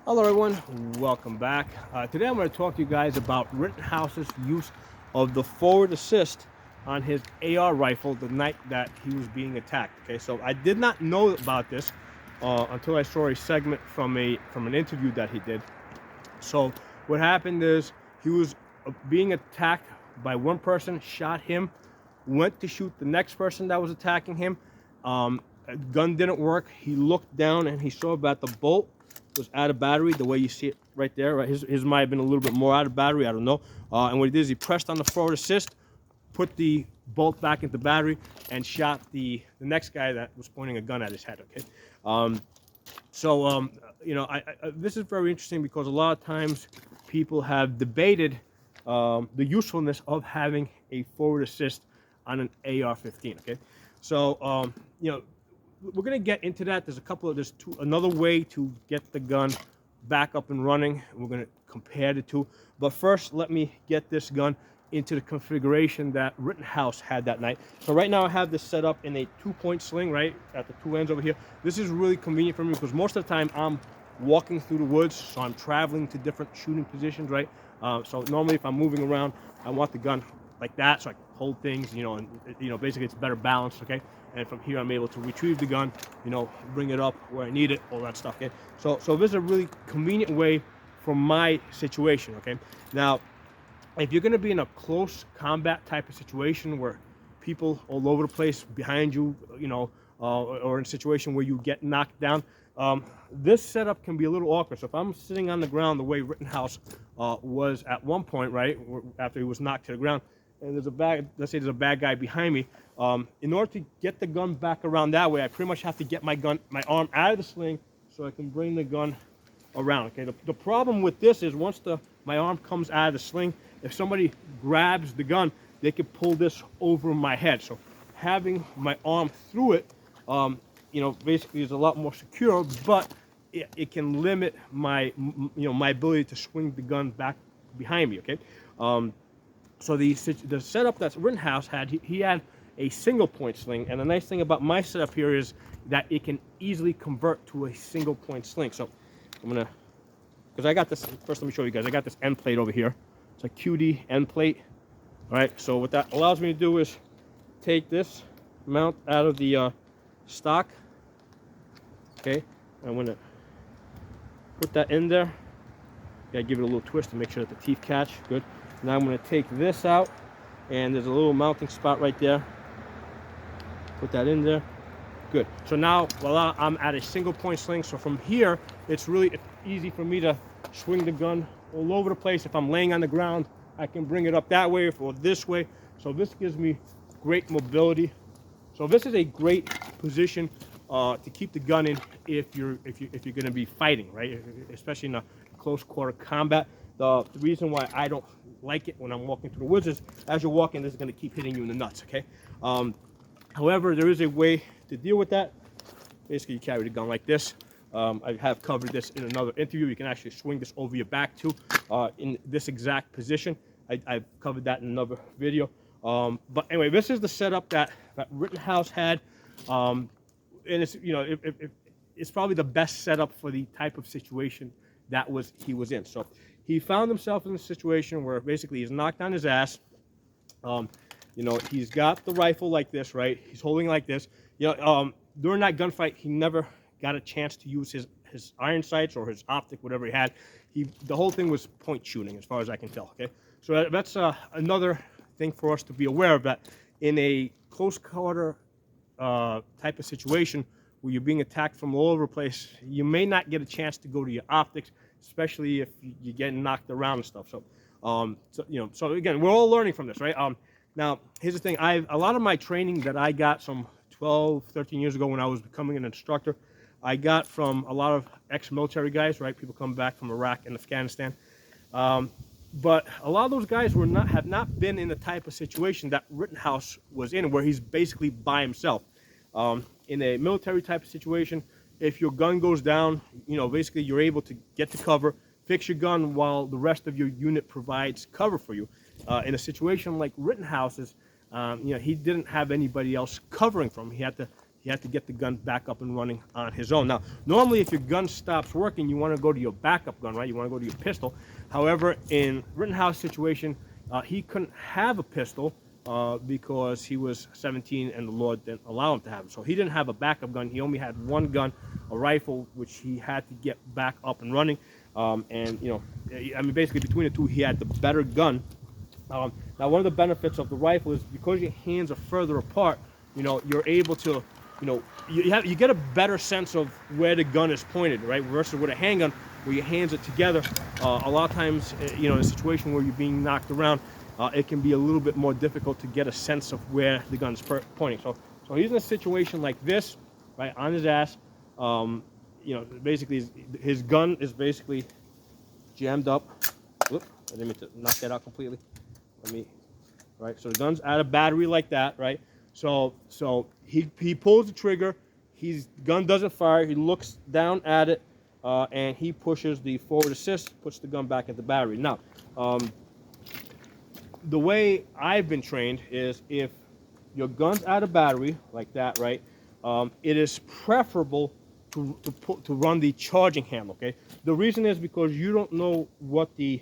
Hello everyone, welcome back. Today I'm going to talk to you guys about Rittenhouse's use of the forward assist on his AR rifle the night that he was being attacked. Okay, so I did not know about this until I saw a segment from an interview that he did. So what happened is he was being attacked by one person, shot him, went to shoot the next person that was attacking him. Gun didn't work. He looked down and he saw that the bolt was out of battery, the way you see it right there. Right, his might have been a little bit more out of battery. I don't know. And what he did is he pressed on the forward assist, put the bolt back into battery, and shot the next guy that was pointing a gun at his head. Okay. This is very interesting because a lot of times people have debated the usefulness of having a forward assist on an AR-15. Okay. So we're going to get into that. There's another way to get the gun back up and running. We're going to compare the two. But first, let me get this gun into the configuration that Rittenhouse had that night. So right now I have this set up in a 2-point sling, right, at the two ends over here. This is really convenient for me because most of the time I'm walking through the woods, so I'm traveling to different shooting positions, right? So normally if I'm moving around, I want the gun like that so I can hold things, and basically it's better balanced, okay? And from here I'm able to retrieve the gun, bring it up where I need it, all that stuff, okay? So this is a really convenient way for my situation, okay? Now, if you're gonna be in a close combat type of situation where people all over the place behind you, or in a situation where you get knocked down, this setup can be a little awkward. So if I'm sitting on the ground the way Rittenhouse was at one point, right, after he was knocked to the ground, and let's say there's a bad guy behind me, in order to get the gun back around that way, I pretty much have to get my arm out of the sling so I can bring the gun around. Okay. The problem with this is once my arm comes out of the sling, if somebody grabs the gun, they could pull this over my head. So having my arm through it, basically is a lot more secure, but it can limit my ability to swing the gun back behind me. Okay. So the setup that Rittenhouse had, he had a single point sling, and the nice thing about my setup here is that it can easily convert to a single point sling. So I'm gonna, because I got this, first let me show you guys, I got this end plate over here. It's a QD end plate. All right, so what that allows me to do is take this mount out of the stock. Okay, I'm gonna put that in there. Gotta give it a little twist to make sure that the teeth catch. Good. Now I'm going to take this out, and there's a little mounting spot right there. Put that in there. Good. So now, voila, I'm at a single point sling. So from here, it's easy for me to swing the gun all over the place. If I'm laying on the ground, I can bring it up that way or this way. So this gives me great mobility. So this is a great position to keep the gun in if you're going to be fighting, right? Especially in a close quarter combat. The reason why I don't like it when I'm walking through the woods is as you're walking, this is going to keep hitting you in the nuts, okay? However, there is a way to deal with that. Basically, you carry the gun like this. I have covered this in another interview. You can actually swing this over your back too, in this exact position. I've covered that in another video. But anyway, this is the setup that Rittenhouse had. And it's, it's probably the best setup for the type of situation that he was in. So he found himself in a situation where basically he's knocked on his ass. He's got the rifle like this, right? He's holding like this. During that gunfight, he never got a chance to use his iron sights or his optic, whatever he had. The whole thing was point shooting, as far as I can tell. Okay, so that's another thing for us to be aware of, that in a close quarter type of situation where you're being attacked from all over the place, you may not get a chance to go to your optics, especially if you're getting knocked around and stuff. So again, we're all learning from this, right? Now, here's the thing. A lot of my training that I got some 12, 13 years ago when I was becoming an instructor, I got from a lot of ex-military guys, right? People come back from Iraq and Afghanistan. But a lot of those guys have not been in the type of situation that Rittenhouse was in, where he's basically by himself. In a military type of situation, if your gun goes down, basically you're able to get to cover, fix your gun while the rest of your unit provides cover for you. In a situation like Rittenhouse's, he didn't have anybody else covering from him. he had to get the gun back up and running on his own. Now, normally if your gun stops working, you want to go to your backup gun, right? You want to go to your pistol. However, in Rittenhouse situation, he couldn't have a pistol because he was 17 and the law didn't allow him to have it. So he didn't have a backup gun. He only had one gun, a rifle, which he had to get back up and running. And, you know, I mean, basically between the two, he had the better gun. Now, one of the benefits of the rifle is because your hands are further apart, you know, you're able to, you know, you get a better sense of where the gun is pointed, right? Versus with a handgun, where your hands are together. A lot of times, you know, in a situation where you're being knocked around, it can be a little bit more difficult to get a sense of where the gun's pointing. So he's in a situation like this, right, on his ass. You know, basically his gun is basically jammed up. Whoop, I didn't mean to knock that out completely. Right, so the gun's out of battery like that, right? So he pulls the trigger, his gun doesn't fire, he looks down at it, and he pushes the forward assist, puts the gun back at the battery. Now, the way I've been trained is if your gun's out of battery like that, right, it is preferable to run the charging handle, okay? The reason is because you don't know what the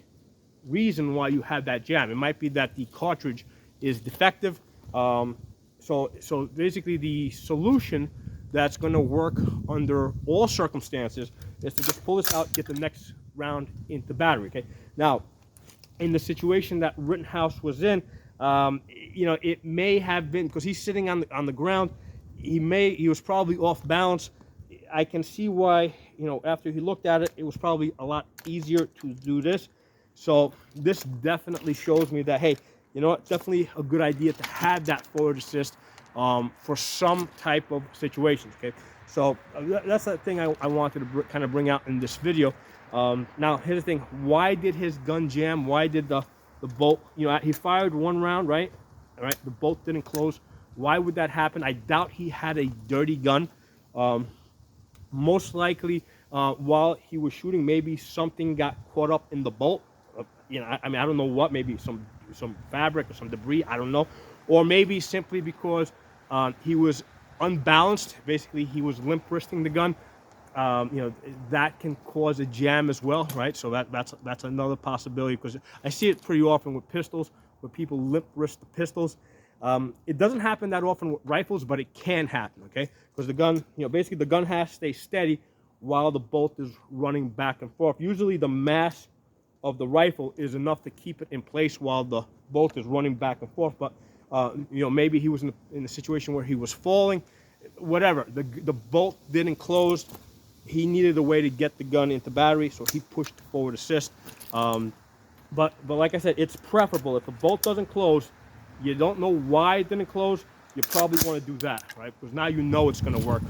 reason why you have that jam. It might be that the cartridge is defective. So basically the solution that's going to work under all circumstances is to just pull this out, get the next round into battery, okay? Now, in the situation that Rittenhouse was in, you know, it may have been, because he's sitting on the ground, he was probably off balance. I can see why, you know, after he looked at it, it was probably a lot easier to do this. So this definitely shows me that, hey, you know what, definitely a good idea to have that forward assist for some type of situations, okay? So that's the thing I wanted to kind of bring out in this video. Now, here's the thing. Why did his gun jam? Why did the bolt, you know, he fired one round, right? All right, the bolt didn't close. Why would that happen? I doubt he had a dirty gun. Most likely, while he was shooting, maybe something got caught up in the bolt. You know, I mean, I don't know what, maybe some fabric or some debris, I don't know. Or maybe simply because he was unbalanced. Basically, he was limp wristing the gun. You know, that can cause a jam as well, right? So that's another possibility, because I see it pretty often with pistols, where people limp wrist the pistols. It doesn't happen that often with rifles, but it can happen, okay? Because the gun, you know, basically the gun has to stay steady while the bolt is running back and forth. Usually the mass of the rifle is enough to keep it in place while the bolt is running back and forth. But you know, maybe he was in a situation where he was falling, whatever. The bolt didn't close. He needed a way to get the gun into battery, so he pushed the forward assist. But like I said, it's preferable if the bolt doesn't close. You don't know why it didn't close. You probably want to do that, right? Because now you know it's going to work.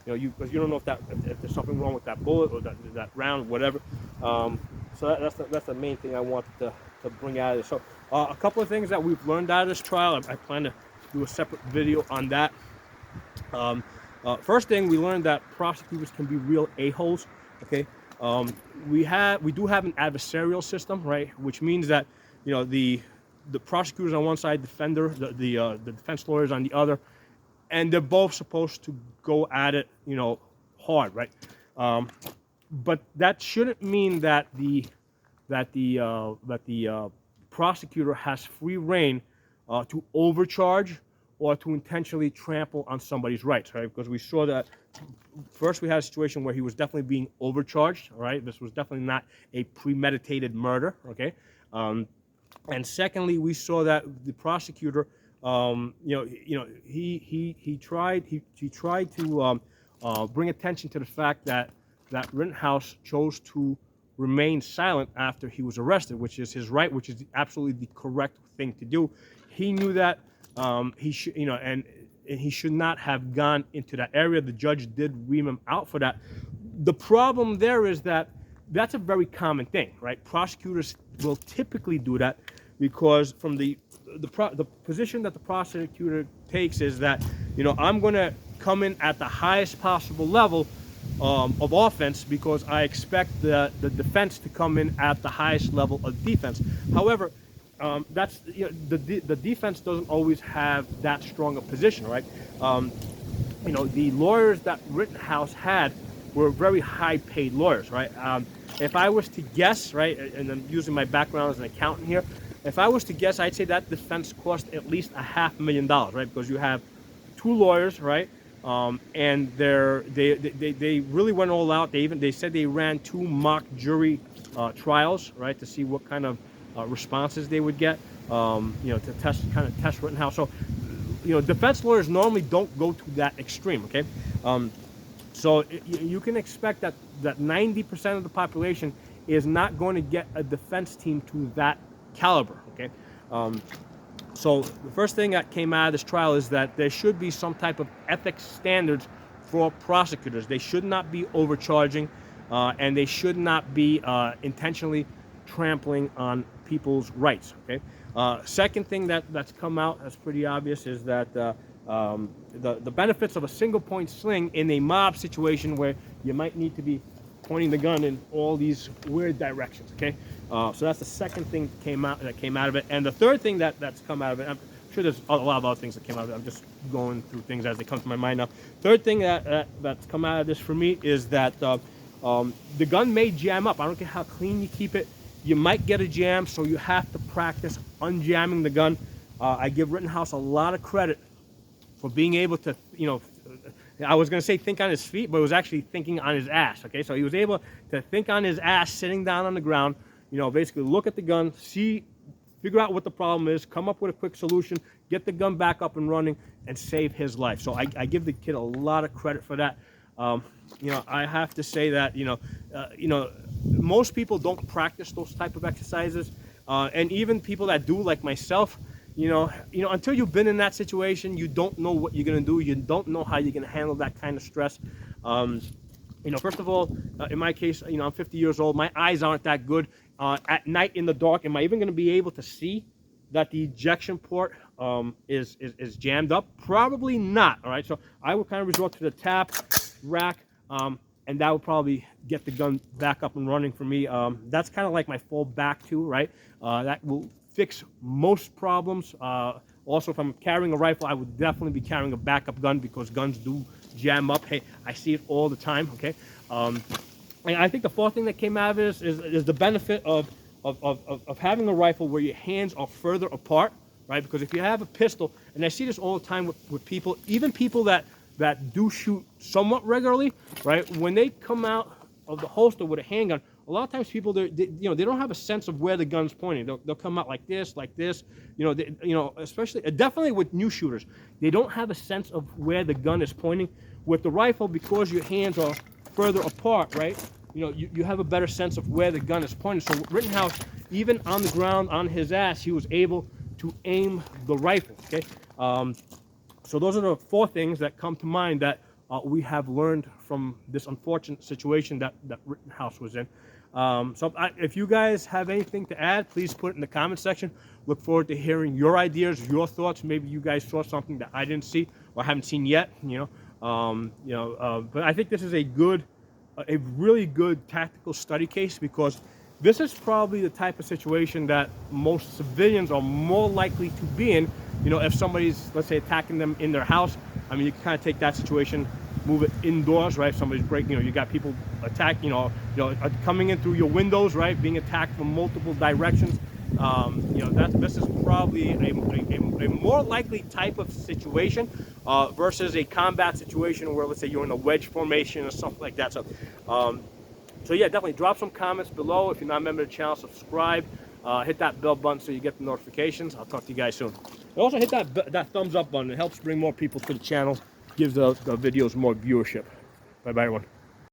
You know, because you don't know if there's something wrong with that bullet or that round, whatever. So that's the main thing I wanted to bring out of this. So a couple of things that we've learned out of this trial. I plan to do a separate video on that. First thing, we learned that prosecutors can be real a-holes. Okay, we do have an adversarial system, right? Which means that, you know, the prosecutors on one side, the defense lawyers on the other, and they're both supposed to go at it, you know, hard, right? But that shouldn't mean that the prosecutor has free reign to overcharge or to intentionally trample on somebody's rights, right? Because we saw that first we had a situation where he was definitely being overcharged, right? This was definitely not a premeditated murder, okay? And secondly, we saw that the prosecutor, he tried to bring attention to the fact that Rittenhouse chose to remain silent after he was arrested, which is his right, which is absolutely the correct thing to do. He knew that he should, and he should not have gone into that area. The judge did ream him out for that. The problem there is that that's a very common thing, right? Prosecutors will typically do that because from the position that the prosecutor takes is that, I'm going to come in at the highest possible level of offense because I expect the defense to come in at the highest level of defense. However, that's the defense doesn't always have that strong a position, right? the lawyers that Rittenhouse had were very high-paid lawyers, right? If I was to guess, right, and I'm using my background as an accountant here, if I was to guess, I'd say that defense cost at least $500,000, right? Because you have two lawyers, right? And they really went all out. They said they ran 2 mock jury trials, right, to see what kind of responses they would get, to test Rittenhouse. So, defense lawyers normally don't go to that extreme, okay? So you can expect that 90% of the population is not going to get a defense team to that caliber, okay? So the first thing that came out of this trial is that there should be some type of ethics standards for prosecutors. They should not be overcharging, and they should not be intentionally trampling on people's rights, okay? Second thing that's come out that's pretty obvious is that the benefits of a single point sling in a mob situation where you might need to be pointing the gun in all these weird directions, okay? So that's the second thing that came out of it. And the third thing that's come out of it, I'm sure there's a lot of other things that came out of it. I'm just going through things as they come to my mind now. Third thing that's come out of this for me is that the gun may jam up. I don't care how clean you keep it. You might get a jam, so you have to practice unjamming the gun. I give Rittenhouse a lot of credit for being able to, I was going to say think on his feet, but it was actually thinking on his ass, okay? So he was able to think on his ass sitting down on the ground, basically look at the gun, figure out what the problem is, come up with a quick solution, get the gun back up and running, and save his life. So I give the kid a lot of credit for that. I have to say that, most people don't practice those type of exercises. And even people that do, like myself, until you've been in that situation, you don't know what you're going to do. You don't know how you're going to handle that kind of stress. First of all, in my case, I'm 50 years old. My eyes aren't that good. At night in the dark, am I even going to be able to see that the ejection port is jammed up? Probably not, all right? So I would kind of resort to the tap, rack, and that would probably get the gun back up and running for me. That's kind of like my fallback too, right? That will fix most problems. Also, if I'm carrying a rifle, I would definitely be carrying a backup gun because guns do jam up. Hey, I see it all the time, okay? And I think the fourth thing that came out of this is the benefit of having a rifle where your hands are further apart, right? Because if you have a pistol, and I see this all the time with people, even people that do shoot somewhat regularly, right? When they come out of the holster with a handgun, a lot of times people they don't have a sense of where the gun's pointing. They'll come out like this, especially definitely with new shooters, they don't have a sense of where the gun is pointing. With the rifle, because your hands are further apart, right? You have a better sense of where the gun is pointing. So Rittenhouse, even on the ground on his ass, he was able to aim the rifle. Okay. So those are the 4 things that come to mind that we have learned from this unfortunate situation that Rittenhouse was in. If you guys have anything to add, please put it in the comment section. Look forward to hearing your ideas, your thoughts. Maybe you guys saw something that I didn't see or haven't seen yet. But I think this is a really good tactical study case, because this is probably the type of situation that most civilians are more likely to be in. If somebody's, let's say, attacking them in their house, I mean, you can kind of take that situation, move it indoors, right? If somebody's breaking, you got people coming in through your windows, right? Being attacked from multiple directions. This is probably a more likely type of situation versus a combat situation where, let's say, you're in a wedge formation or something like that. So yeah, definitely drop some comments below. If you're not a member of the channel, subscribe. Hit that bell button so you get the notifications. I'll talk to you guys soon. And also hit that thumbs up button. It helps bring more people to the channel, gives the videos more viewership. Bye-bye, everyone.